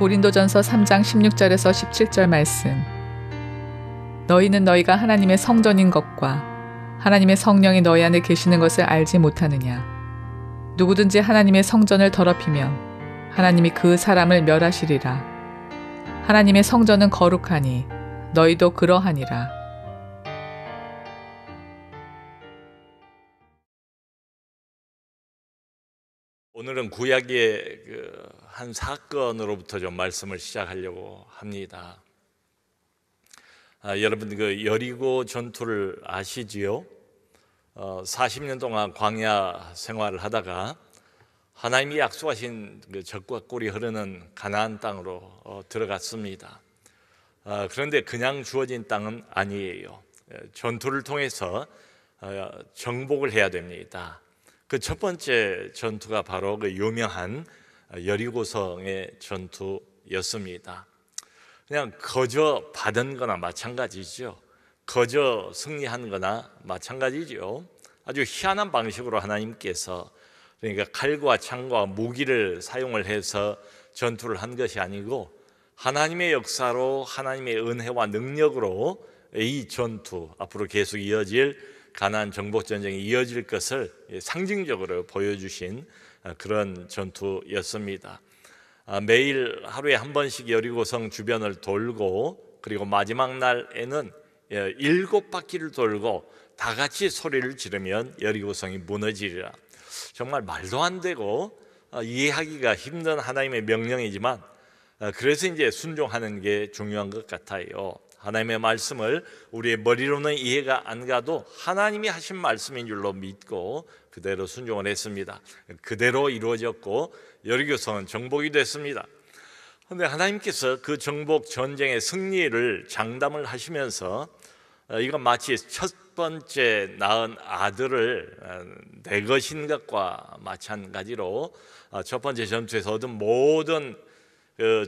고린도전서 3장 16절에서 17절 말씀. 너희는 너희가 하나님의 성전인 것과 하나님의 성령이 너희 안에 계시는 것을 알지 못하느냐. 누구든지 하나님의 성전을 더럽히면 하나님이 그 사람을 멸하시리라. 하나님의 성전은 거룩하니 너희도 그러하니라. 오늘은 구약의 한 사건으로부터 좀 말씀을 시작하려고 합니다. 여러분 여리고 전투를 아시지요? 40년 동안 광야 생활을 하다가 하나님이 약속하신 젖과 꿀이 흐르는 가나안 땅으로 들어갔습니다. 그런데 그냥 주어진 땅은 아니에요. 전투를 통해서 정복을 해야 됩니다. 그 첫 번째 전투가 바로 그 유명한 여리고성의 전투였습니다. 그냥 거저 받은 거나 마찬가지죠. 거저 승리한 거나 마찬가지죠. 아주 희한한 방식으로 하나님께서, 그러니까 칼과 창과 무기를 사용을 해서 전투를 한 것이 아니고 하나님의 역사로, 하나님의 은혜와 능력으로 이 전투, 앞으로 계속 이어질 가나안 정복 전쟁이 이어질 것을 상징적으로 보여주신 그런 전투였습니다. 매일 하루에 한 번씩 여리고성 주변을 돌고, 그리고 마지막 날에는 7바퀴를 돌고 다 같이 소리를 지르면 여리고성이 무너지리라. 정말 말도 안 되고 이해하기가 힘든 하나님의 명령이지만, 그래서 이제 순종하는 게 중요한 것 같아요. 하나님의 말씀을 우리의 머리로는 이해가 안 가도 하나님이 하신 말씀인 줄로 믿고 그대로 순종을 했습니다. 그대로 이루어졌고 여리고성은 정복이 됐습니다. 그런데 하나님께서 그 정복 전쟁의 승리를 장담을 하시면서 이건 마치 첫 번째 낳은 아들을 내 것인 것과 마찬가지로 첫 번째 전투에서 얻은 모든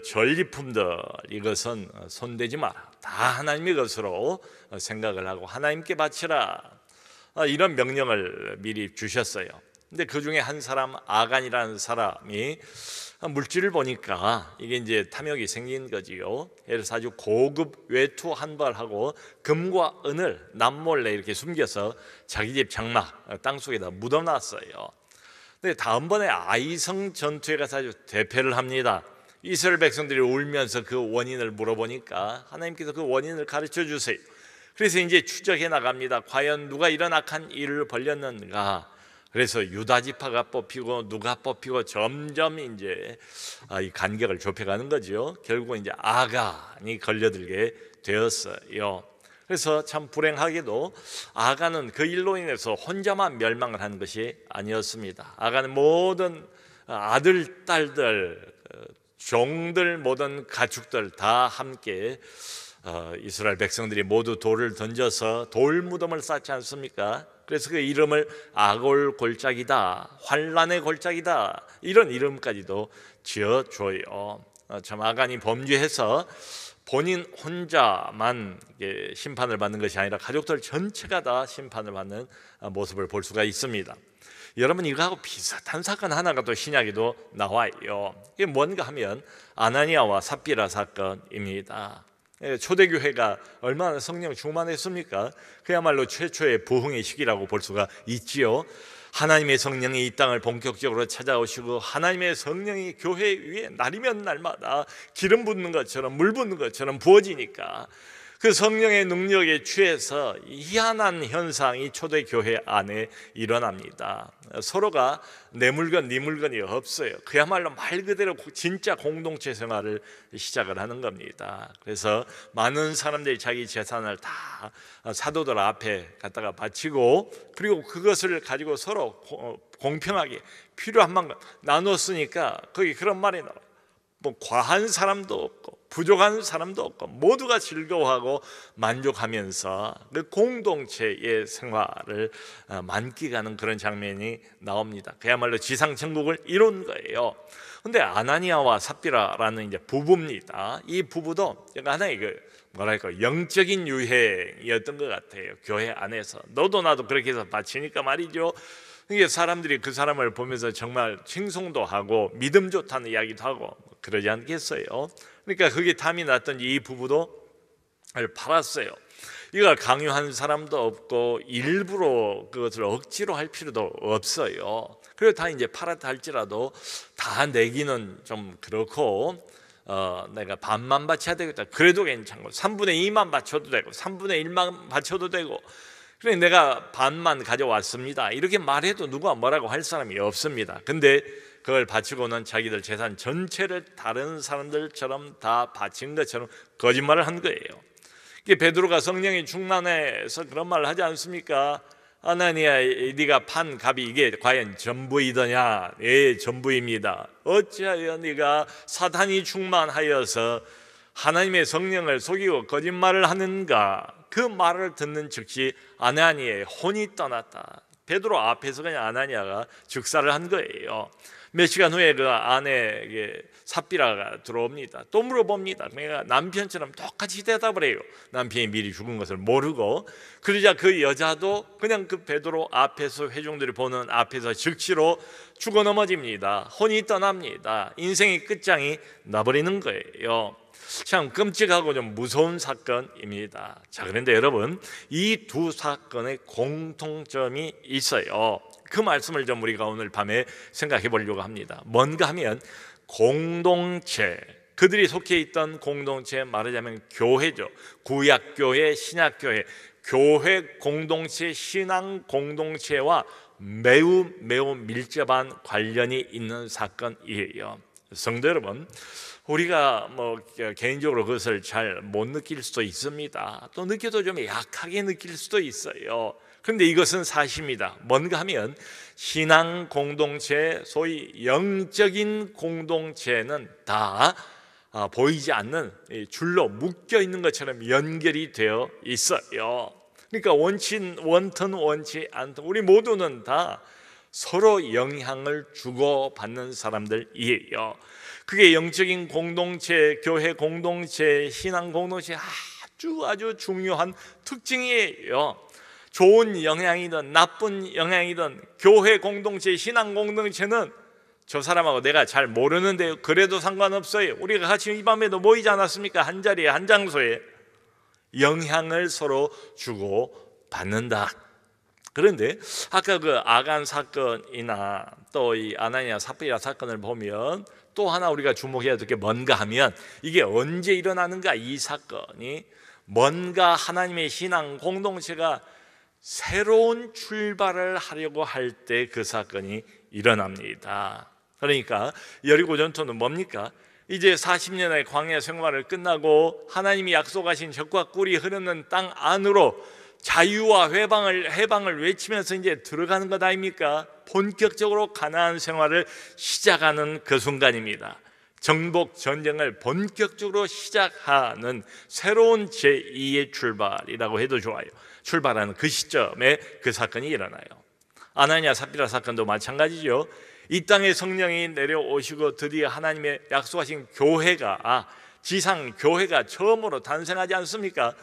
전리품들, 이것은 손대지 마라, 다 하나님의 것으로 생각을 하고 하나님께 바치라, 이런 명령을 미리 주셨어요. 근데 그 중에 한 사람, 아간이라는 사람이 물질을 보니까 이게 이제 탐욕이 생긴 거지요. 그래서 아주 고급 외투 한 벌하고 금과 은을 남몰래 이렇게 숨겨서 자기 집 장막 땅속에다 묻어놨어요. 근데 다음번에 아이성 전투에 가서 아주 대패를 합니다. 이스라엘 백성들이 울면서 그 원인을 물어보니까 하나님께서 그 원인을 가르쳐 주세요. 그래서 이제 추적해 나갑니다. 과연 누가 이런 악한 일을 벌였는가? 그래서 유다 지파가 뽑히고 누가 뽑히고 점점 이제 이 간격을 좁혀가는 거죠. 결국 이제 아간이 걸려들게 되었어요. 그래서 참 불행하게도 아간은 그 일로 인해서 혼자만 멸망을 한 것이 아니었습니다. 아간은 모든 아들, 딸들, 종들, 모든 가축들 다 함께 이스라엘 백성들이 모두 돌을 던져서 돌 무덤을 쌓지 않습니까? 그래서 그 이름을 아골 골짜기다, 환란의 골짜기다, 이런 이름까지도 지어줘요. 참 아간이 범죄해서 본인 혼자만 심판을 받는 것이 아니라 가족들 전체가 다 심판을 받는 모습을 볼 수가 있습니다. 여러분, 이거하고 비슷한 사건 하나가 또 신약에도 나와요. 이게 뭔가 하면 아나니아와 삽비라 사건입니다. 초대교회가 얼마나 성령 충만했습니까? 그야말로 최초의 부흥의 시기라고 볼 수가 있지요. 하나님의 성령이 이 땅을 본격적으로 찾아오시고 하나님의 성령이 교회 위에 날이면 날마다 기름 붓는 것처럼 물 붓는 것처럼 부어지니까 그 성령의 능력에 취해서 희한한 현상이 초대교회 안에 일어납니다. 서로가 내 물건 네 물건이 없어요. 그야말로 말 그대로 진짜 공동체 생활을 시작을 하는 겁니다. 그래서 많은 사람들이 자기 재산을 다 사도들 앞에 갖다가 바치고, 그리고 그것을 가지고 서로 공평하게 필요한 만큼 나눴으니까 거기 그런 말이 나와요. 뭐 과한 사람도 없고 부족한 사람도 없고 모두가 즐거워하고 만족하면서 그 공동체의 생활을 만끽하는 그런 장면이 나옵니다. 그야말로 지상천국을 이룬 거예요. 그런데 아나니아와 삽비라라는 이제 부부입니다. 이 부부도 하나의 뭐랄까 영적인 유행이었던 것 같아요. 교회 안에서 너도 나도 그렇게 해서 바치니까 말이죠. 이게 사람들이 그 사람을 보면서 정말 칭송도 하고 믿음 좋다는 이야기도 하고 그러지 않겠어요? 그러니까 그게 탐이 났던지 이 부부도 팔았어요. 이걸 강요한 사람도 없고 일부러 그것을 억지로 할 필요도 없어요. 그리고 다 이제 팔았다 할지라도 다 내기는 좀 그렇고 내가 반만 바쳐야 되겠다. 그래도 괜찮고 3분의 2만 바쳐도 되고 3분의 1만 바쳐도 되고 그래 내가 반만 가져왔습니다. 이렇게 말해도 누가 뭐라고 할 사람이 없습니다. 근데 그걸 바치고는 자기들 재산 전체를 다른 사람들처럼 다 바친 것처럼 거짓말을 한 거예요. 이게 베드로가 성령이 충만해서 그런 말을 하지 않습니까? 아나니야, 네가 판 값이 이게 과연 전부이더냐? 예, 전부입니다. 어찌하여 네가 사탄이 충만하여서 하나님의 성령을 속이고 거짓말을 하는가? 그 말을 듣는 즉시 아나니아의 혼이 떠났다. 베드로 앞에서 그냥 아나니아가 즉사를 한 거예요. 몇 시간 후에 그 아내에게 삽비라가 들어옵니다. 또 물어봅니다. 그러니까 남편처럼 똑같이 대답을 해요. 남편이 미리 죽은 것을 모르고. 그러자 그 여자도 그냥 그 베드로 앞에서 회중들이 보는 앞에서 즉시로 죽어 넘어집니다. 혼이 떠납니다. 인생의 끝장이 나버리는 거예요. 참 끔찍하고 좀 무서운 사건입니다. 자, 그런데 여러분 이 두 사건의 공통점이 있어요. 그 말씀을 좀 우리가 오늘 밤에 생각해 보려고 합니다. 뭔가 하면 공동체, 그들이 속해 있던 공동체, 말하자면 교회죠. 구약교회, 신약교회, 교회 공동체, 신앙 공동체와 매우 밀접한 관련이 있는 사건이에요. 성도 여러분, 우리가 개인적으로 그것을 잘 못 느낄 수도 있습니다. 또 느껴도 좀 약하게 느낄 수도 있어요. 그런데 이것은 사실입니다. 뭔가 하면 신앙 공동체, 소위 영적인 공동체는 다 보이지 않는 줄로 묶여 있는 것처럼 연결이 되어 있어요. 그러니까 원튼 원치 않든 우리 모두는 다 서로 영향을 주고받는 사람들이에요. 그게 영적인 공동체, 교회 공동체, 신앙 공동체 아주 중요한 특징이에요. 좋은 영향이든 나쁜 영향이든 교회 공동체, 신앙 공동체는 저 사람하고 내가 잘 모르는데 그래도 상관없어요. 우리가 같이 이 밤에도 모이지 않았습니까? 한 자리에 한 장소에 영향을 서로 주고 받는다. 그런데 아까 그 아간 사건이나 또 이 아나니아 삽비라 사건을 보면 또 하나 우리가 주목해야 될 게 뭔가 하면 이게 언제 일어나는가? 이 사건이 뭔가 하나님의 신앙 공동체가 새로운 출발을 하려고 할 때 그 사건이 일어납니다. 그러니까 여리고 전투는 뭡니까? 이제 40년의 광야 생활을 끝나고 하나님이 약속하신 젖과 꿀이 흐르는 땅 안으로 자유와 해방을 외치면서 이제 들어가는 것 아닙니까? 본격적으로 가나안 생활을 시작하는 그 순간입니다. 정복 전쟁을 본격적으로 시작하는 새로운 제2의 출발이라고 해도 좋아요. 출발하는 그 시점에 그 사건이 일어나요. 아나니아 삽비라 사건도 마찬가지죠. 이 땅에 성령이 내려오시고 드디어 하나님의 약속하신 교회가 지상 교회가 처음으로 탄생하지 않습니까?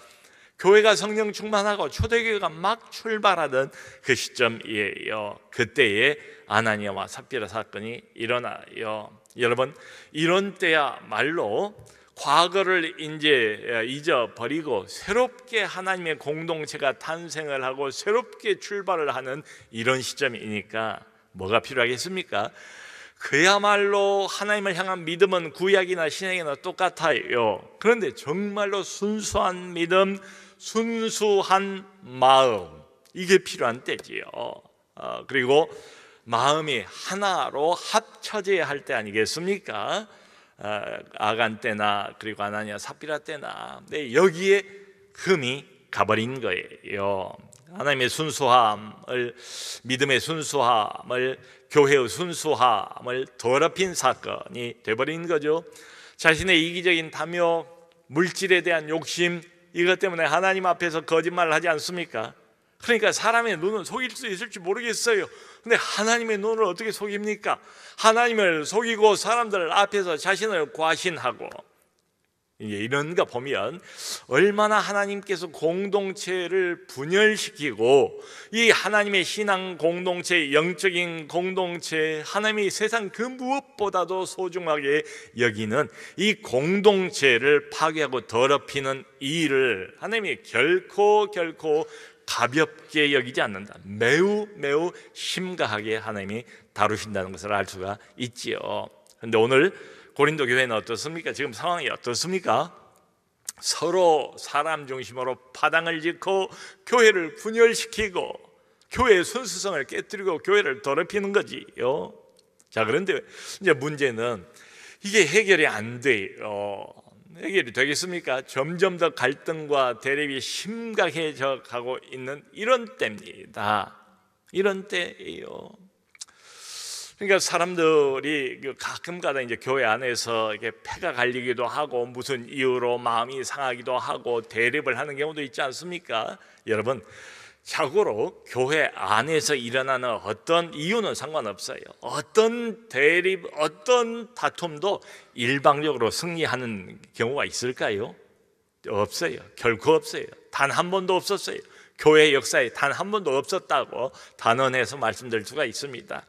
교회가 성령 충만하고 초대교회가 막 출발하던 그 시점이에요. 그때에 아나니아와 삽비라 사건이 일어나요. 여러분, 이런 때야말로 과거를 이제 잊어버리고 새롭게 하나님의 공동체가 탄생을 하고 새롭게 출발을 하는 이런 시점이니까 뭐가 필요하겠습니까? 그야말로 하나님을 향한 믿음은 구약이나 신약이나 똑같아요. 그런데 정말로 순수한 믿음, 순수한 마음, 이게 필요한 때지요. 그리고 마음이 하나로 합쳐져야 할 때 아니겠습니까? 아간 때나 그리고 아나니아 삽비라 때나 여기에 흠이 가버린 거예요. 하나님의 순수함을, 믿음의 순수함을, 교회의 순수함을 더럽힌 사건이 돼버린 거죠. 자신의 이기적인 탐욕, 물질에 대한 욕심, 이것 때문에 하나님 앞에서 거짓말을 하지 않습니까? 그러니까 사람의 눈은 속일 수 있을지 모르겠어요. 근데 하나님의 눈을 어떻게 속입니까? 하나님을 속이고 사람들 앞에서 자신을 과신하고 이런가 보면 얼마나 하나님께서 공동체를 분열시키고 이 하나님의 신앙 공동체, 영적인 공동체, 하나님이 세상 그 무엇보다도 소중하게 여기는 이 공동체를 파괴하고 더럽히는 이 일을 하나님이 결코 가볍게 여기지 않는다. 매우 심각하게 하나님이 다루신다는 것을 알 수가 있지요. 그런데 오늘 고린도 교회는 어떻습니까? 지금 상황이 어떻습니까? 서로 사람 중심으로 파당을 짓고 교회를 분열시키고 교회의 순수성을 깨뜨리고 교회를 더럽히는 거지요. 자, 그런데 이제 문제는 이게 해결이 안 돼요. 해결이 되겠습니까? 점점 더 갈등과 대립이 심각해져 가고 있는 이런 때입니다. 이런 때예요. 그러니까 사람들이 가끔가다 이제 교회 안에서 이렇게 패가 갈리기도 하고 무슨 이유로 마음이 상하기도 하고 대립을 하는 경우도 있지 않습니까? 여러분, 자고로 교회 안에서 일어나는 어떤 이유는 상관없어요. 어떤 대립, 어떤 다툼도 일방적으로 승리하는 경우가 있을까요? 없어요. 결코 없어요. 단 한 번도 없었어요. 교회 역사에 단 한 번도 없었다고 단언해서 말씀드릴 수가 있습니다.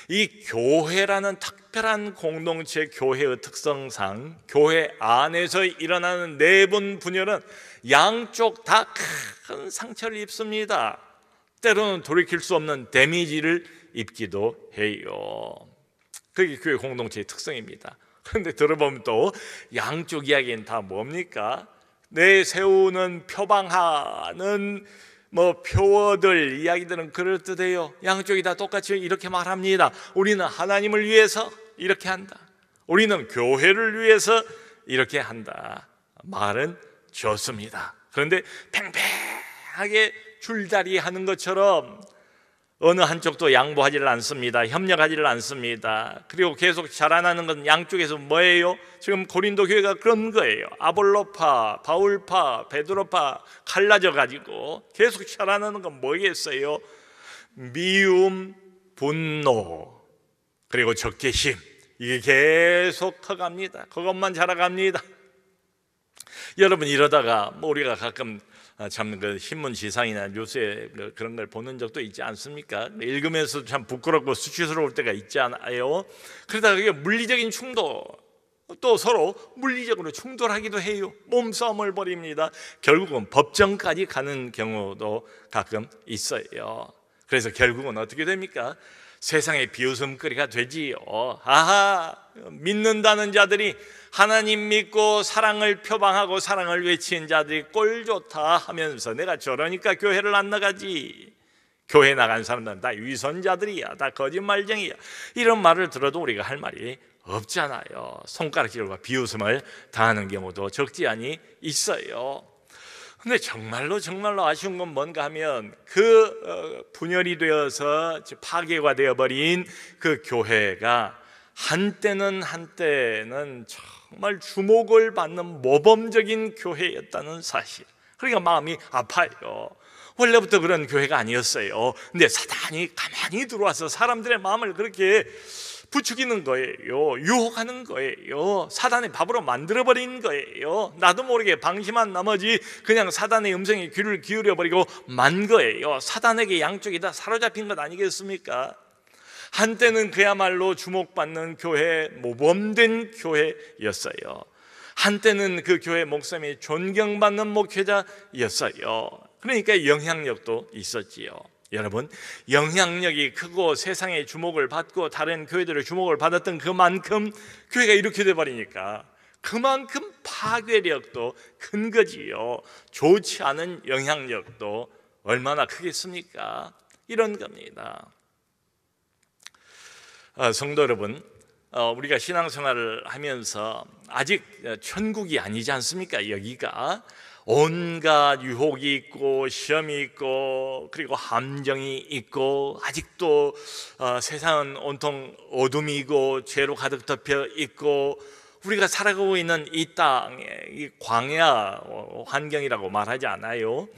이 교회라는 특별한 공동체, 교회의 특성상 교회 안에서 일어나는 내분 분열은 양쪽 다 큰 상처를 입습니다. 때로는 돌이킬 수 없는 데미지를 입기도 해요. 그게 교회 공동체의 특성입니다. 그런데 들어보면 또 양쪽 이야기는 다 뭡니까? 내세우는 표방하는 표어들, 이야기들은 그럴듯해요. 양쪽이 다 똑같이 이렇게 말합니다. 우리는 하나님을 위해서 이렇게 한다. 우리는 교회를 위해서 이렇게 한다. 말은 좋습니다. 그런데 팽팽하게 줄다리 하는 것처럼 어느 한쪽도 양보하지를 않습니다. 협력하지를 않습니다. 그리고 계속 자라나는 건 양쪽에서 뭐예요? 지금 고린도 교회가 그런 거예요. 아볼로파, 바울파, 베드로파 갈라져 가지고 계속 자라나는 건 뭐겠어요? 미움, 분노, 그리고 적개심, 이게 계속 커갑니다. 그것만 자라갑니다. 여러분, 이러다가 우리가 가끔 참 그 신문 지상이나 뉴스에 그런 걸 보는 적도 있지 않습니까? 읽으면서 참 부끄럽고 수치스러울 때가 있지 않아요? 그러다가 그게 물리적인 충돌, 또 서로 물리적으로 충돌하기도 해요. 몸싸움을 벌입니다. 결국은 법정까지 가는 경우도 가끔 있어요. 그래서 결국은 어떻게 됩니까? 세상의 비웃음거리가 되지요. 아하, 믿는다는 자들이, 하나님 믿고 사랑을 표방하고 사랑을 외치는 자들이 꼴 좋다 하면서 내가 저러니까 교회를 안 나가지, 교회 나간 사람들은 다 위선자들이야, 다 거짓말쟁이야, 이런 말을 들어도 우리가 할 말이 없잖아요. 손가락질과 비웃음을 당하는 경우도 적지 않이 있어요. 근데 정말로 아쉬운 건 뭔가 하면 분열이 되어서 파괴가 되어버린 그 교회가 한때는 정말 주목을 받는 모범적인 교회였다는 사실. 그러니까 마음이 아파요. 원래부터 그런 교회가 아니었어요. 근데 사단이 가만히 들어와서 사람들의 마음을 그렇게 부추기는 거예요. 유혹하는 거예요. 사단의 밥으로 만들어버린 거예요. 나도 모르게 방심한 나머지 그냥 사단의 음성에 귀를 기울여버리고 만 거예요. 사단에게 양쪽이 다 사로잡힌 것 아니겠습니까? 한때는 그야말로 주목받는 교회, 모범된 교회였어요. 한때는 그 교회 목사님이 존경받는 목회자였어요. 그러니까 영향력도 있었지요. 여러분, 영향력이 크고 세상의 주목을 받고 다른 교회들의 주목을 받았던 그만큼 교회가 이렇게 돼버리니까 그만큼 파괴력도 큰 거지요. 좋지 않은 영향력도 얼마나 크겠습니까? 이런 겁니다. 성도 여러분, 우리가 신앙생활을 하면서 아직 천국이 아니지 않습니까? 여기가 온갖 유혹이 있고 시험이 있고 그리고 함정이 있고 아직도 세상은 온통 어둠이고 죄로 가득 덮여 있고 우리가 살아가고 있는 이 땅에 이 광야 환경이라고 말하지 않아요?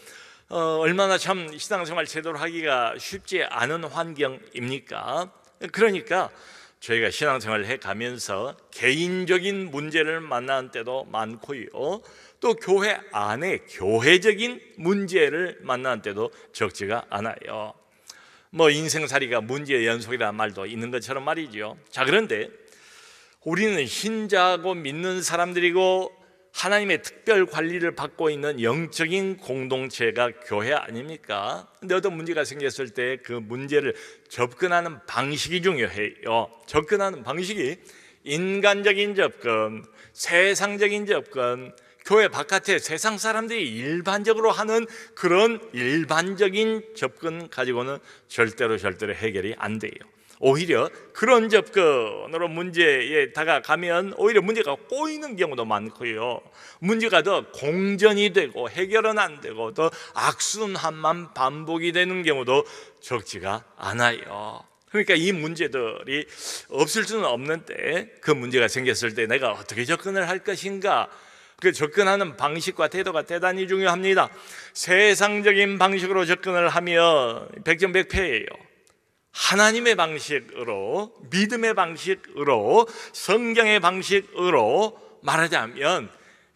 얼마나 참 신앙생활 제대로 하기가 쉽지 않은 환경입니까? 그러니까 저희가 신앙생활을 해가면서 개인적인 문제를 만나는 때도 많고요, 또 교회 안에 교회적인 문제를 만나는 때도 적지가 않아요. 뭐 인생살이가 문제의 연속이라는 말도 있는 것처럼 말이죠. 자, 그런데 우리는 신자고 믿는 사람들이고 하나님의 특별 관리를 받고 있는 영적인 공동체가 교회 아닙니까? 근데 어떤 문제가 생겼을 때 그 문제를 접근하는 방식이 중요해요. 접근하는 방식이 인간적인 접근, 세상적인 접근, 교회 바깥에 세상 사람들이 일반적으로 하는 그런 일반적인 접근 가지고는 절대로 해결이 안 돼요. 오히려 그런 접근으로 문제에 다가가면 오히려 문제가 꼬이는 경우도 많고요, 문제가 더 공전이 되고 해결은 안 되고 더 악순환만 반복이 되는 경우도 적지가 않아요. 그러니까 이 문제들이 없을 수는 없는데 그 문제가 생겼을 때 내가 어떻게 접근을 할 것인가, 그 접근하는 방식과 태도가 대단히 중요합니다. 세상적인 방식으로 접근을 하면 백전백패예요. 하나님의 방식으로, 믿음의 방식으로, 성경의 방식으로, 말하자면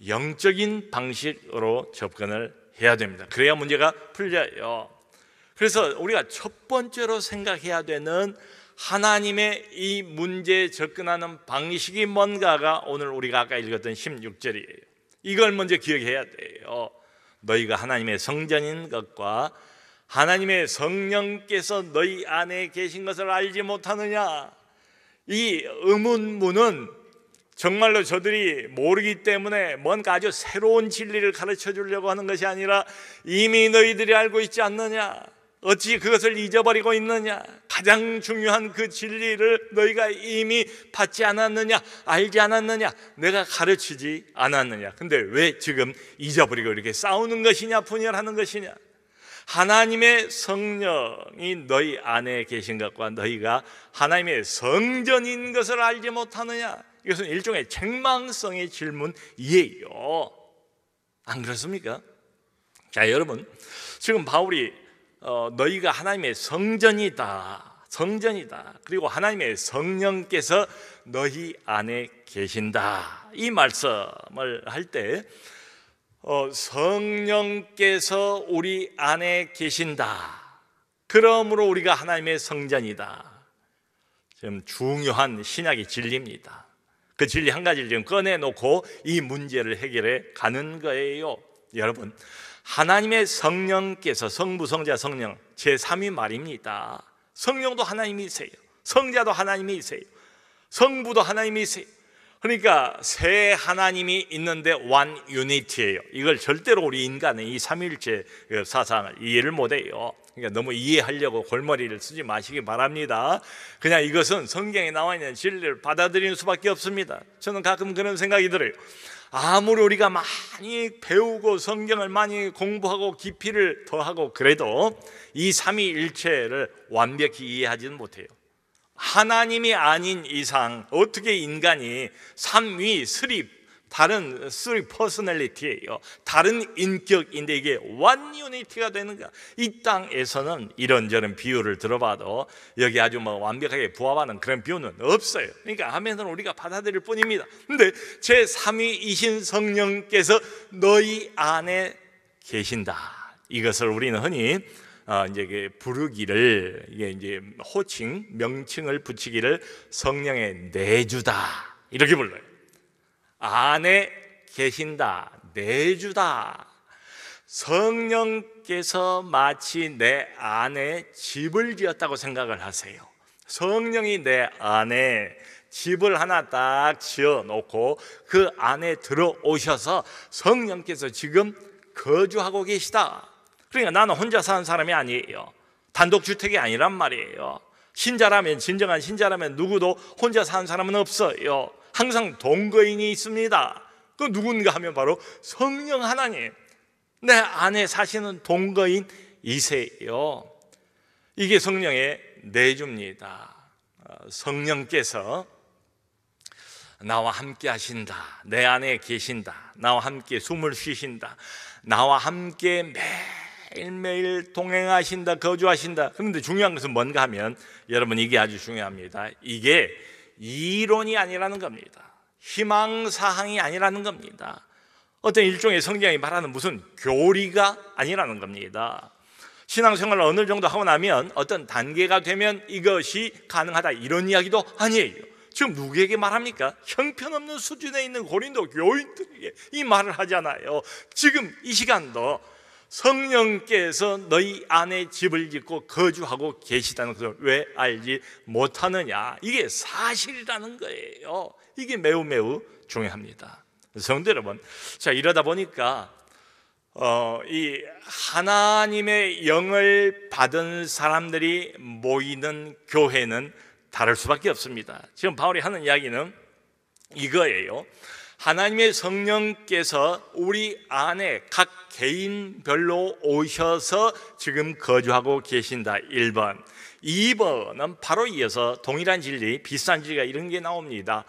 영적인 방식으로 접근을 해야 됩니다. 그래야 문제가 풀려요. 그래서 우리가 첫 번째로 생각해야 되는 하나님의 이 문제에 접근하는 방식이 뭔가가 오늘 우리가 아까 읽었던 16절이에요. 이걸 먼저 기억해야 돼요. 너희가 하나님의 성전인 것과 하나님의 성령께서 너희 안에 계신 것을 알지 못하느냐. 이 의문문은 정말로 저들이 모르기 때문에 뭔가 아주 새로운 진리를 가르쳐 주려고 하는 것이 아니라 이미 너희들이 알고 있지 않느냐, 어찌 그것을 잊어버리고 있느냐, 가장 중요한 그 진리를 너희가 이미 받지 않았느냐, 알지 않았느냐, 내가 가르치지 않았느냐. 근데 왜 지금 잊어버리고 이렇게 싸우는 것이냐, 분열하는 것이냐. 하나님의 성령이 너희 안에 계신 것과 너희가 하나님의 성전인 것을 알지 못하느냐. 이것은 일종의 책망성의 질문이에요. 안 그렇습니까? 자, 여러분, 지금 바울이 너희가 하나님의 성전이다, 그리고 하나님의 성령께서 너희 안에 계신다, 이 말씀을 할 때 성령께서 우리 안에 계신다, 그러므로 우리가 하나님의 성전이다. 지금 중요한 신약의 진리입니다. 그 진리 한 가지를 지금 꺼내놓고 이 문제를 해결해 가는 거예요. 여러분, 하나님의 성령께서, 성부, 성자, 성령 제3위 말입니다. 성령도 하나님이세요. 성자도 하나님이세요. 성부도 하나님이세요. 그러니까 세 하나님이 있는데 one unity예요. 이걸 절대로 우리 인간의 이 삼위일체 사상을 이해를 못해요. 그러니까 너무 이해하려고 골머리를 쓰지 마시기 바랍니다. 그냥 이것은 성경에 나와 있는 진리를 받아들이는 수밖에 없습니다. 저는 가끔 그런 생각이 들어요. 아무리 우리가 많이 배우고 성경을 많이 공부하고 깊이를 더하고 그래도 이 삼위일체를 완벽히 이해하지는 못해요. 하나님이 아닌 이상 어떻게 인간이 삼위, 다른 쓰리 퍼스널리티예요. 다른 인격인데 이게 원 유니티가 되는가? 이 땅에서는 이런저런 비유를 들어봐도 여기 아주 완벽하게 부합하는 그런 비유는 없어요. 그러니까 하면은 우리가 받아들일 뿐입니다. 근데 제3위이신 성령께서 너희 안에 계신다. 이것을 우리는 흔히 이제 부르기를, 이게 이제 호칭, 명칭을 붙이기를 성령의 내주다, 이렇게 불러요. 안에 계신다, 내주다. 성령께서 마치 내 안에 집을 지었다고 생각을 하세요. 성령이 내 안에 집을 하나 딱 지어 놓고 그 안에 들어오셔서 성령께서 지금 거주하고 계시다. 그러니까 나는 혼자 사는 사람이 아니에요. 단독주택이 아니란 말이에요. 신자라면, 진정한 신자라면 누구도 혼자 사는 사람은 없어요. 항상 동거인이 있습니다. 그 누군가 하면 바로 성령 하나님, 내 안에 사시는 동거인이세요. 이게 성령의 내주입니다. 성령께서 나와 함께 하신다, 내 안에 계신다, 나와 함께 숨을 쉬신다, 나와 함께 매일매일 동행하신다, 거주하신다. 그런데 중요한 것은 뭔가 하면 여러분 이게 아주 중요합니다. 이게 이론이 아니라는 겁니다. 희망사항이 아니라는 겁니다. 어떤 일종의 성경이 말하는 무슨 교리가 아니라는 겁니다. 신앙생활을 어느 정도 하고 나면 어떤 단계가 되면 이것이 가능하다 이런 이야기도 아니에요. 지금 누구에게 말합니까? 형편없는 수준에 있는 고린도 교인들에게 이 말을 하잖아요. 지금 이 시간도 성령께서 너희 안에 집을 짓고 거주하고 계시다는 것을 왜 알지 못하느냐? 이게 사실이라는 거예요. 이게 매우 매우 중요합니다. 성도 여러분, 자 이러다 보니까 이 하나님의 영을 받은 사람들이 모이는 교회는 다를 수밖에 없습니다. 지금 바울이 하는 이야기는 이거예요. 하나님의 성령께서 우리 안에 각 개인별로 오셔서 지금 거주하고 계신다. 1번. 2번은 바로 이어서 동일한 진리, 비슷한 진리가 이런 게 나옵니다.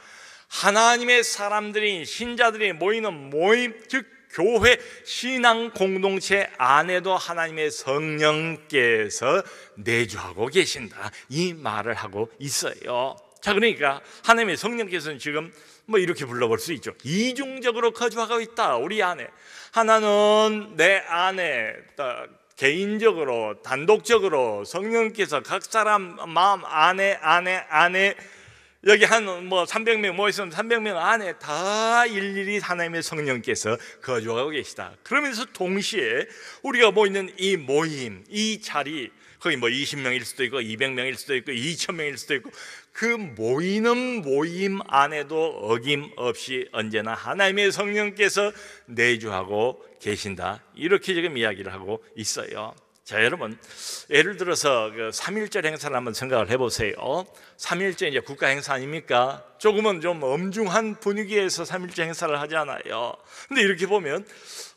하나님의 사람들이, 신자들이 모이는 모임, 즉 교회 신앙 공동체 안에도 하나님의 성령께서 내주하고 계신다. 이 말을 하고 있어요. 자, 그러니까 하나님의 성령께서는 지금 뭐 이렇게 불러볼 수 있죠. 이중적으로 거주하고 있다. 우리 안에 하나는 내 안에 개인적으로 단독적으로 성령께서 각 사람 마음 안에 여기 한 300명 모였으면 300명 안에 다 일일이 하나님의 성령께서 거주하고 계시다. 그러면서 동시에 우리가 모이는 이 모임, 이 자리, 거기 20명일 수도 있고 200명일 수도 있고 2000명일 수도 있고 그 모이는 모임 안에도 어김없이 언제나 하나님의 성령께서 내주하고 계신다. 이렇게 지금 이야기를 하고 있어요. 자, 여러분, 예를 들어서 그 3.1절 행사를 한번 생각을 해보세요. 3.1절 이제 국가 행사 아닙니까? 조금은 좀 엄중한 분위기에서 3.1절 행사를 하잖아요. 근데 이렇게 보면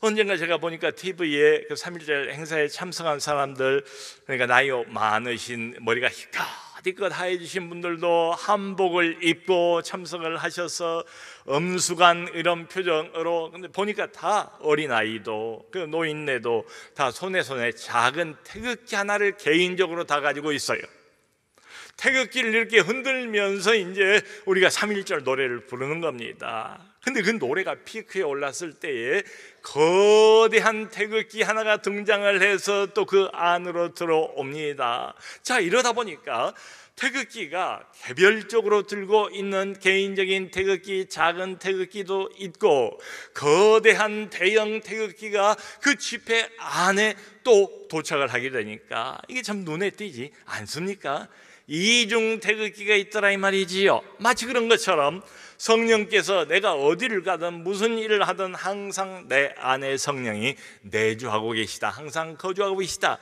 언젠가 제가 보니까 TV에 그 3.1절 행사에 참석한 사람들, 그러니까 나이 많으신 머리가 희끗희끗 하얘지신 분들도 한복을 입고 참석을 하셔서 엄숙한 이런 표정으로, 근데 보니까 다 어린아이도 그 노인네도 다 손에 작은 태극기 하나를 개인적으로 다 가지고 있어요. 태극기를 이렇게 흔들면서 이제 우리가 3.1절 노래를 부르는 겁니다. 근데 그 노래가 피크에 올랐을 때에 거대한 태극기 하나가 등장을 해서 또 그 안으로 들어옵니다. 자, 이러다 보니까 태극기가 개별적으로 들고 있는 개인적인 태극기, 작은 태극기도 있고 거대한 대형 태극기가 그 집회 안에 또 도착을 하게 되니까 이게 참 눈에 띄지 않습니까? 이중 태극기가 있더라 이 말이지요. 마치 그런 것처럼 성령께서 내가 어디를 가든 무슨 일을 하든 항상 내 안에 성령이 내주하고 계시다. 항상 거주하고 계시다.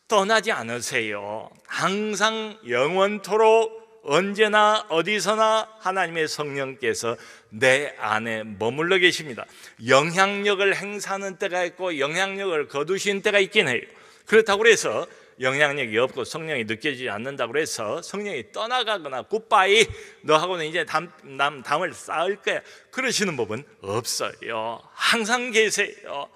떠나지 않으세요. 항상 영원토록 언제나 어디서나 하나님의 성령께서 내 안에 머물러 계십니다. 영향력을 행사하는 때가 있고 영향력을 거두신 때가 있긴 해요. 그렇다고 해서 영향력이 없고 성령이 느껴지지 않는다고 해서 성령이 떠나가거나 굿바이 너하고는 이제 담을 쌓을 거야 그러시는 법은 없어요. 항상 계세요.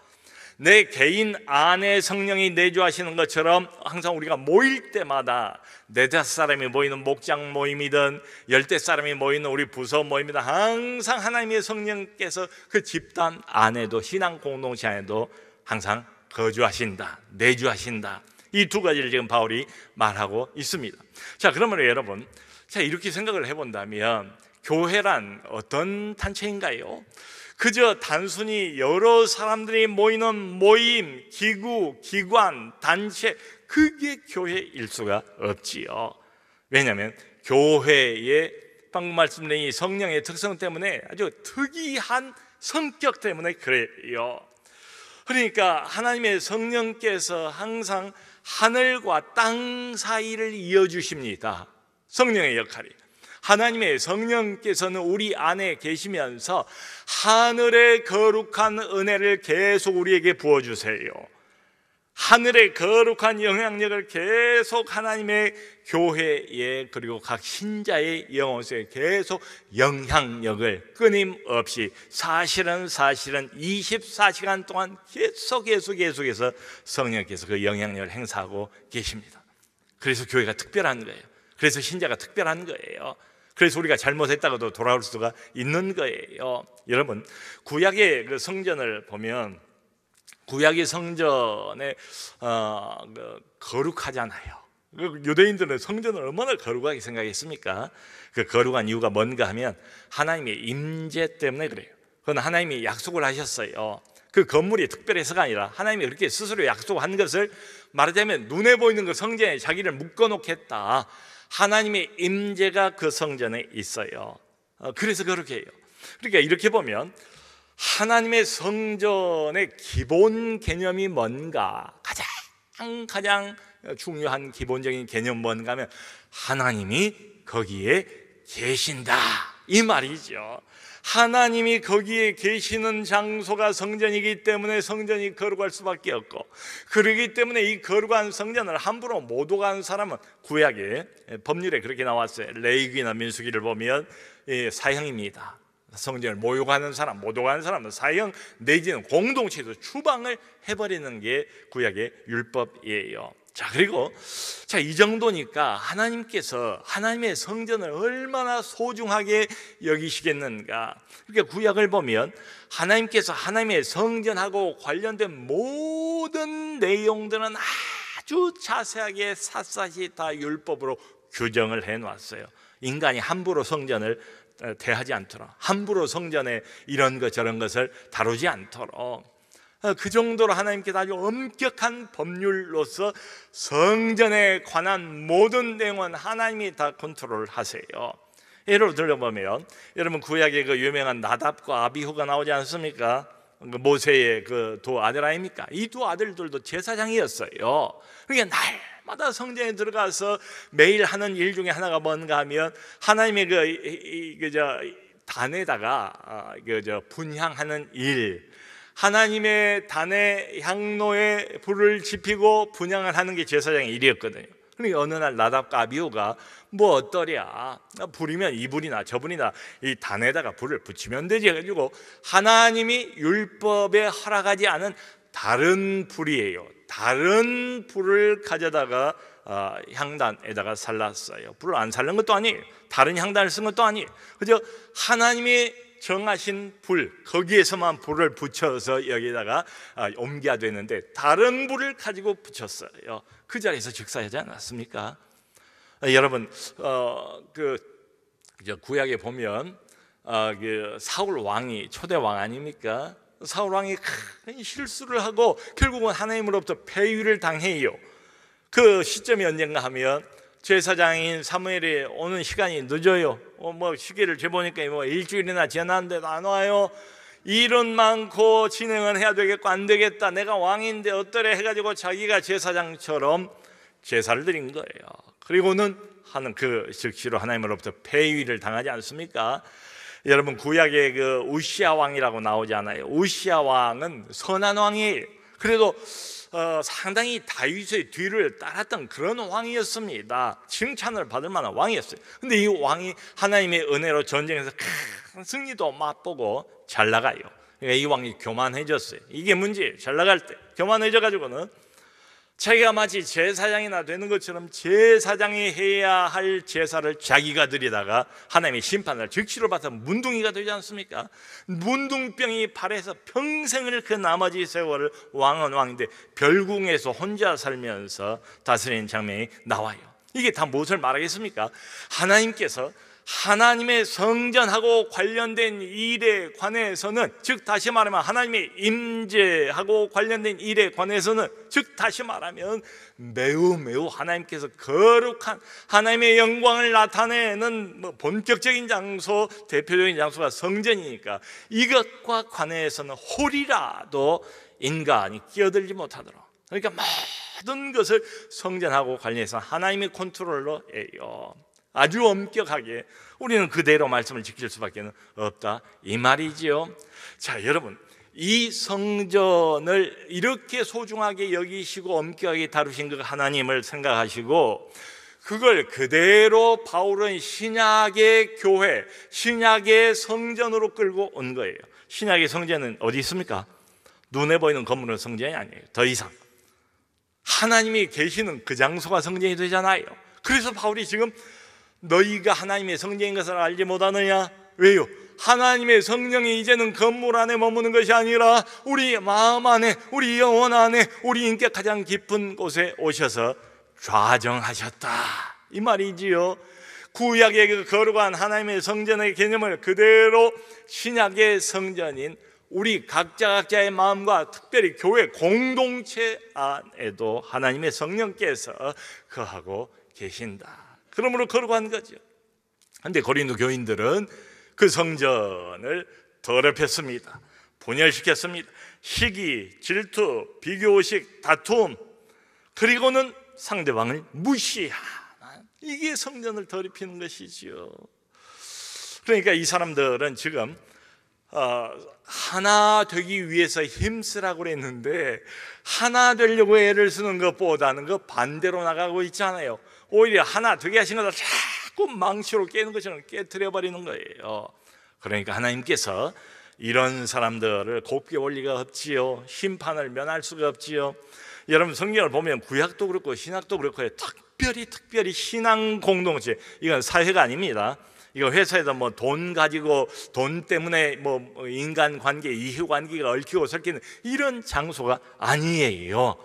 내 개인 안에 성령이 내주하시는 것처럼 항상 우리가 모일 때마다 4-5사람이 모이는 목장 모임이든 10사람이 모이는 우리 부서 모임이든 항상 하나님의 성령께서 그 집단 안에도 신앙 공동체 안에도 항상 거주하신다, 내주하신다. 이 두 가지를 지금 바울이 말하고 있습니다. 자, 그러면 여러분, 자 이렇게 생각을 해본다면 교회란 어떤 단체인가요? 그저 단순히 여러 사람들이 모이는 모임, 기구, 기관, 단체, 그게 교회일 수가 없지요. 왜냐하면 교회의 방금 말씀드린 이 성령의 특성 때문에 아주 특이한 성격 때문에 그래요. 그러니까 하나님의 성령께서 항상 하늘과 땅 사이를 이어주십니다. 성령의 역할이. 하나님의 성령께서는 우리 안에 계시면서 하늘의 거룩한 은혜를 계속 우리에게 부어주세요. 하늘의 거룩한 영향력을 계속 하나님의 교회에 그리고 각 신자의 영혼에 계속 영향력을 끊임없이 사실은 24시간 동안 계속해서 성령께서 그 영향력을 행사하고 계십니다. 그래서 교회가 특별한 거예요. 그래서 신자가 특별한 거예요. 그래서 우리가 잘못했다가도 돌아올 수가 있는 거예요. 여러분, 구약의 그 성전을 보면 구약의 성전에 거룩하잖아요. 유대인들은 성전을 얼마나 거룩하게 생각했습니까? 그 거룩한 이유가 뭔가 하면 하나님의 임재 때문에 그래요. 그건 하나님이 약속을 하셨어요. 그 건물이 특별해서가 아니라 하나님이 그렇게 스스로 약속한 것을 말하자면 눈에 보이는 그 성전에 자기를 묶어놓겠다. 하나님의 임재가 그 성전에 있어요. 그래서 그렇게 해요. 그러니까 이렇게 보면 하나님의 성전의 기본 개념이 뭔가, 가장 중요한 기본적인 개념 뭔가 하면 하나님이 거기에 계신다, 이 말이죠. 하나님이 거기에 계시는 장소가 성전이기 때문에 성전이 거룩할 수밖에 없고, 그러기 때문에 이 거룩한 성전을 함부로 못 오가는 사람은 구약의 법률에 그렇게 나왔어요. 레위기나 민수기를 보면 사형입니다. 성전을 모욕하는 사람, 못 오가는 사람은 사형 내지는 공동체에서 추방을 해버리는 게 구약의 율법이에요. 자, 그리고 이 정도니까 하나님께서 하나님의 성전을 얼마나 소중하게 여기시겠는가. 그러니까 구약을 보면 하나님께서 하나님의 성전하고 관련된 모든 내용들은 아주 자세하게 샅샅이 다 율법으로 규정을 해놨어요. 인간이 함부로 성전을 대하지 않도록, 함부로 성전에 이런 것 저런 것을 다루지 않도록, 그 정도로 하나님께서 아주 엄격한 법률로서 성전에 관한 모든 내용은 하나님이 다 컨트롤 하세요. 예를 들어보면 여러분 구약의 그 유명한 나답과 아비후가 나오지 않습니까? 그 모세의 그 두 아들 아닙니까? 이 두 아들들도 제사장이었어요. 그러니까 날마다 성전에 들어가서 매일 하는 일 중에 하나가 뭔가 하면 하나님의 단에다가 분향하는 일, 하나님의 단에 향로에 불을 지피고 분향을 하는 게 제사장의 일이었거든요. 그러니까 어느 날 나답과 아비후가 뭐 어떠랴, 불이면 이 불이나 저 불이나 이 단에다가 불을 붙이면 되지 해가지고 하나님이 율법에 허락하지 않은 다른 불이에요. 다른 불을 가져다가 향단에다가 살랐어요. 불을 안 살른 것도 아니에요. 다른 향단을 쓴 것도 아니에요. 그저 하나님이 정하신 불, 거기에서만 불을 붙여서 여기다가 옮겨야 되는데 다른 불을 가지고 붙였어요. 그 자리에서 즉사하지 않았습니까? 여러분, 구약에 보면 그 사울 왕이 초대 왕 아닙니까? 사울 왕이 큰 실수를 하고 결국은 하나님으로부터 폐위를 당해요. 그 시점이 언젠가 하면 제사장인 사무엘이 오는 시간이 늦어요. 시계를 재보니까 일주일이나 지났는데도 안 와요. 일은 많고 진행은 해야 되겠고 안 되겠다, 내가 왕인데 어떠래 해가지고 자기가 제사장처럼 제사를 드린 거예요. 그리고는 하는 그 즉시로 하나님으로부터 폐위를 당하지 않습니까? 여러분 구약의 그 우시아 왕이라고 나오잖아요. 우시아 왕은 선한 왕이에요. 그래도 상당히 다윗의 뒤를 따랐던 그런 왕이었습니다. 칭찬을 받을 만한 왕이었어요. 근데 이 왕이 하나님의 은혜로 전쟁에서 큰 승리도 맛보고 잘 나가요. 그러니까 이 왕이 교만해졌어요. 이게 문제예요. 잘 나갈 때 교만해져가지고는 자기가 마치 제사장이나 되는 것처럼 제사장이 해야 할 제사를 자기가 드리다가 하나님의 심판을 즉시로 받아 문둥이가 되지 않습니까? 문둥병이 발해서 평생을 그 나머지 세월을 왕은 왕인데 별궁에서 혼자 살면서 다스리는 장면이 나와요. 이게 다 무엇을 말하겠습니까? 하나님께서 하나님의 성전하고 관련된 일에 관해서는, 즉 다시 말하면 하나님의 임재하고 관련된 일에 관해서는, 즉 다시 말하면 매우 하나님께서 거룩한 하나님의 영광을 나타내는 본격적인 장소, 대표적인 장소가 성전이니까 이것과 관해서는 홀이라도 인간이 끼어들지 못하도록, 그러니까 모든 것을 성전하고 관련해서 하나님의 컨트롤로 해요. 아주 엄격하게 우리는 그대로 말씀을 지킬 수밖에 없다, 이 말이지요. 자, 여러분, 이 성전을 이렇게 소중하게 여기시고 엄격하게 다루신 그 하나님을 생각하시고 그걸 그대로 바울은 신약의 교회, 신약의 성전으로 끌고 온 거예요. 신약의 성전은 어디 있습니까? 눈에 보이는 건물은 성전이 아니에요. 더 이상 하나님이 계시는 그 장소가 성전이 되잖아요. 그래서 바울이 지금 너희가 하나님의 성전인 것을 알지 못하느냐? 왜요? 하나님의 성령이 이제는 건물 안에 머무는 것이 아니라 우리 마음 안에, 우리 영혼 안에, 우리 인격 가장 깊은 곳에 오셔서 좌정하셨다, 이 말이지요. 구약의 그 거룩한 하나님의 성전의 개념을 그대로 신약의 성전인 우리 각자의 마음과 특별히 교회 공동체 안에도 하나님의 성령께서 거하고 계신다. 그러므로 거룩한 거죠. 그런데 고린도 교인들은 그 성전을 더럽혔습니다. 분열시켰습니다. 시기, 질투, 비교의식, 다툼, 그리고는 상대방을 무시하는, 이게 성전을 더럽히는 것이지요. 그러니까 이 사람들은 지금 하나 되기 위해서 힘쓰라고 그랬는데 하나 되려고 애를 쓰는 것보다는 그 반대로 나가고 있잖아요. 오히려 하나 되게 하신 것을 자꾸 망치로 깨는 것처럼 깨트려 버리는 거예요. 그러니까 하나님께서 이런 사람들을 곱게 볼 리가 없지요. 심판을 면할 수가 없지요. 여러분 성경을 보면 구약도 그렇고 신약도 그렇고 특별히 신앙 공동체, 이건 사회가 아닙니다. 이거 회사에서 뭐 돈 가지고 돈 때문에 뭐 인간 관계, 이해 관계가 얽히고 설키는 이런 장소가 아니에요.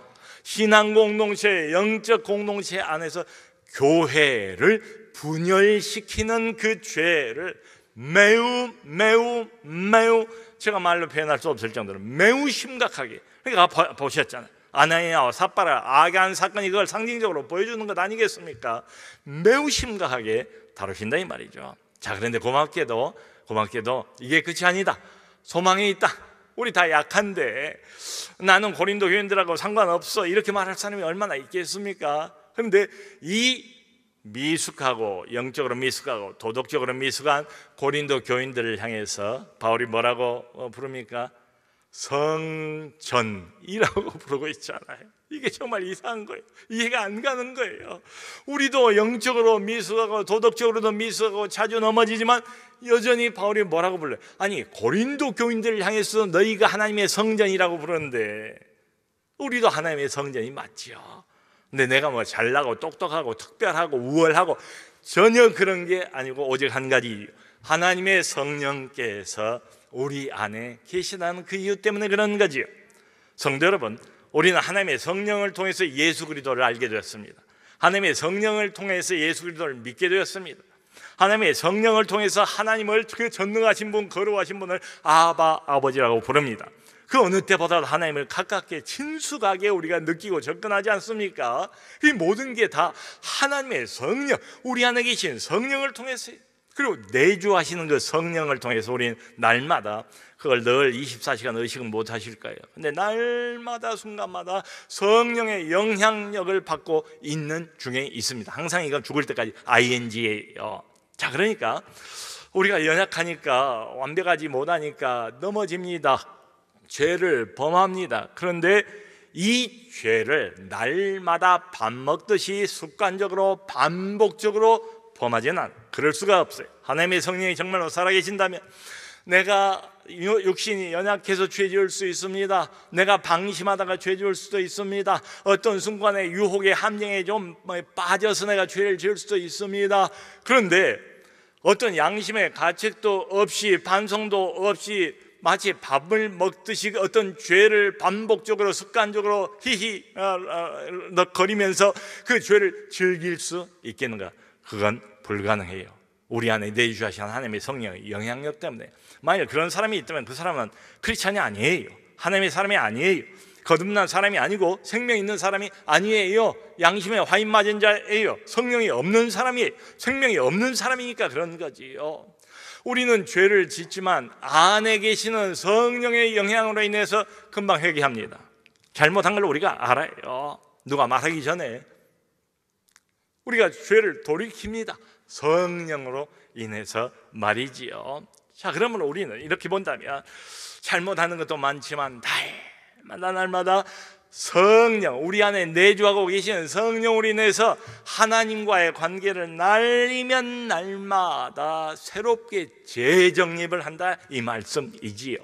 신앙 공동체, 영적 공동체 안에서 교회를 분열시키는 그 죄를 매우 제가 말로 표현할 수 없을 정도로 매우 심각하게, 그러니까 보셨잖아요. 아나니아와 삽바라 악한 사건이 그걸 상징적으로 보여주는 것 아니겠습니까? 매우 심각하게 다루신다 이 말이죠. 자, 그런데 고맙게도 이게 끝이 아니다. 소망이 있다. 우리 다 약한데 나는 고린도 교인들하고 상관없어, 이렇게 말할 사람이 얼마나 있겠습니까? 그런데 이 미숙하고 영적으로 미숙하고 도덕적으로 미숙한 고린도 교인들을 향해서 바울이 뭐라고 부릅니까? 성전이라고 부르고 있잖아요. 이게 정말 이상한 거예요. 이해가 안 가는 거예요. 우리도 영적으로 미숙하고 도덕적으로도 미숙하고 자주 넘어지지만 여전히 바울이 뭐라고 불러요? 아니, 고린도 교인들을 향해서 너희가 하나님의 성전이라고 부르는데 우리도 하나님의 성전이 맞지요. 근데 내가 뭐 잘나고 똑똑하고 특별하고 우월하고 전혀 그런 게 아니고 오직 한 가지, 하나님의 성령께서 우리 안에 계시다는 그 이유 때문에 그런 거지요. 성도 여러분, 우리는 하나님의 성령을 통해서 예수 그리스도를 알게 되었습니다. 하나님의 성령을 통해서 예수 그리스도를 믿게 되었습니다. 하나님의 성령을 통해서 하나님을, 그 전능하신 분, 거룩하신 분을 아바, 아버지라고 부릅니다. 그 어느 때보다도 하나님을 가깝게 친숙하게 우리가 느끼고 접근하지 않습니까? 이 모든 게 다 하나님의 성령, 우리 안에 계신 성령을 통해서, 그리고 내주하시는 그 성령을 통해서 우리는 날마다, 그걸 늘 24시간 의식은 못 하실 거예요. 근데 날마다 순간마다 성령의 영향력을 받고 있는 중에 있습니다. 항상 이건 죽을 때까지 ing예요. 자, 그러니까 우리가 연약하니까, 완벽하지 못하니까 넘어집니다. 죄를 범합니다. 그런데 이 죄를 날마다 밥 먹듯이 습관적으로 반복적으로 범하지는 않아요. 그럴 수가 없어요. 하나님의 성령이 정말로 살아계신다면 내가 육신이 연약해서 죄 지을 수 있습니다. 내가 방심하다가 죄 지을 수도 있습니다. 어떤 순간에 유혹의 함정에 좀 빠져서 내가 죄를 지을 수도 있습니다. 그런데 어떤 양심의 가책도 없이 반성도 없이 마치 밥을 먹듯이 어떤 죄를 반복적으로 습관적으로 거리면서 그 죄를 즐길 수 있겠는가? 그건 불가능해요. 우리 안에 내주하신 하나님의 성령의 영향력 때문에. 만약 그런 사람이 있다면 그 사람은 크리스찬이 아니에요. 하나님의 사람이 아니에요. 거듭난 사람이 아니고 생명 있는 사람이 아니에요. 양심에 화인 맞은 자예요. 성령이 없는 사람이에요. 생명이 없는 사람이니까 그런 거지요. 우리는 죄를 짓지만 안에 계시는 성령의 영향으로 인해서 금방 회개합니다. 잘못한 걸 우리가 알아요. 누가 말하기 전에 우리가 죄를 돌이킵니다. 성령으로 인해서 말이지요. 자, 그러면 우리는 이렇게 본다면 잘못하는 것도 많지만 날마다 성령, 우리 안에 내주하고 계시는 성령 우리 내에서 하나님과의 관계를 날이면 날마다 새롭게 재정립을 한다, 이 말씀이지요.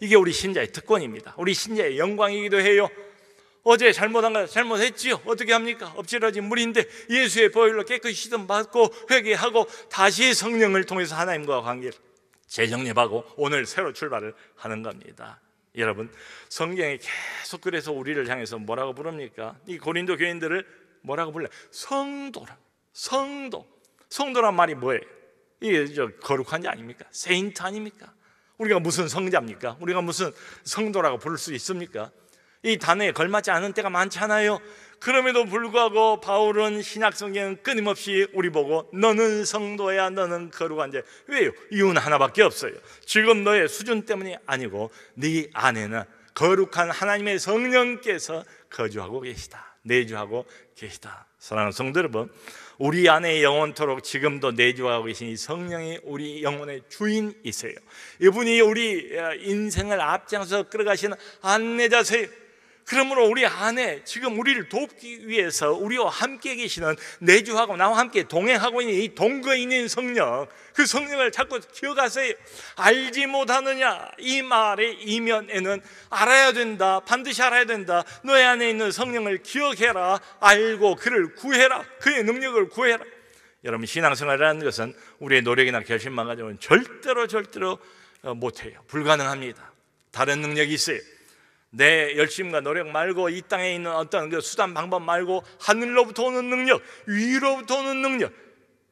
이게 우리 신자의 특권입니다. 우리 신자의 영광이기도 해요. 어제 잘못한 거 잘못했지요. 어떻게 합니까? 엎질러진 물인데 예수의 보혈로 깨끗이 씻음 받고 회개하고 다시 성령을 통해서 하나님과 관계를 재정립하고 오늘 새로 출발을 하는 겁니다. 여러분, 성경에 계속 그래서 우리를 향해서 뭐라고 부릅니까? 이 고린도 교인들을 뭐라고 불러요? 성도란 말이 뭐예요? 이게 거룩한 자 아닙니까? 세인트 아닙니까? 우리가 무슨 성자입니까? 우리가 무슨 성도라고 부를 수 있습니까? 이 단어에 걸맞지 않은 때가 많잖아요. 그럼에도 불구하고 바울은 신약 성경은 끊임없이 우리 보고 너는 성도야, 너는 거룩한 자. 왜요? 이유는 하나밖에 없어요. 지금 너의 수준 때문이 아니고 네 안에는 거룩한 하나님의 성령께서 거주하고 계시다, 내주하고 계시다. 사랑하는 성도 여러분, 우리 안에 영원토록 지금도 내주하고 계신 이 성령이 우리 영혼의 주인이세요. 이분이 우리 인생을 앞장서 끌어가시는 안내자세요. 그러므로 우리 안에 지금 우리를 돕기 위해서 우리와 함께 계시는, 내주하고 나와 함께 동행하고 있는 이 동거인인 성령, 그 성령을 자꾸 기억하세요. 알지 못하느냐, 이 말의 이면에는 알아야 된다, 반드시 알아야 된다. 너의 안에 있는 성령을 기억해라, 알고 그를 구해라, 그의 능력을 구해라. 여러분, 신앙생활이라는 것은 우리의 노력이나 결심만 가지고는 절대로 못해요. 불가능합니다. 다른 능력이 있어요. 내 열심과 노력 말고, 이 땅에 있는 어떤 그 수단 방법 말고, 하늘로부터 오는 능력, 위로부터 오는 능력,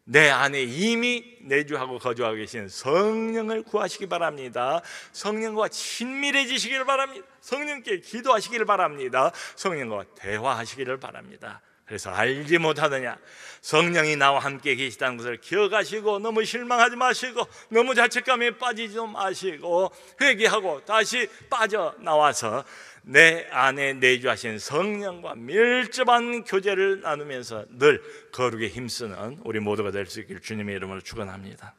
내 안에 이미 내주하고 거주하고 계신 성령을 구하시기 바랍니다. 성령과 친밀해지시기를 바랍니다. 성령께 기도하시기를 바랍니다. 성령과 대화하시기를 바랍니다. 그래서 알지 못하느냐, 성령이 나와 함께 계시다는 것을 기억하시고 너무 실망하지 마시고 너무 자책감에 빠지지도 마시고 회개하고 다시 빠져나와서 내 안에 내주하신 성령과 밀접한 교제를 나누면서 늘 거룩에 힘쓰는 우리 모두가 될 수 있기를 주님의 이름으로 축원합니다.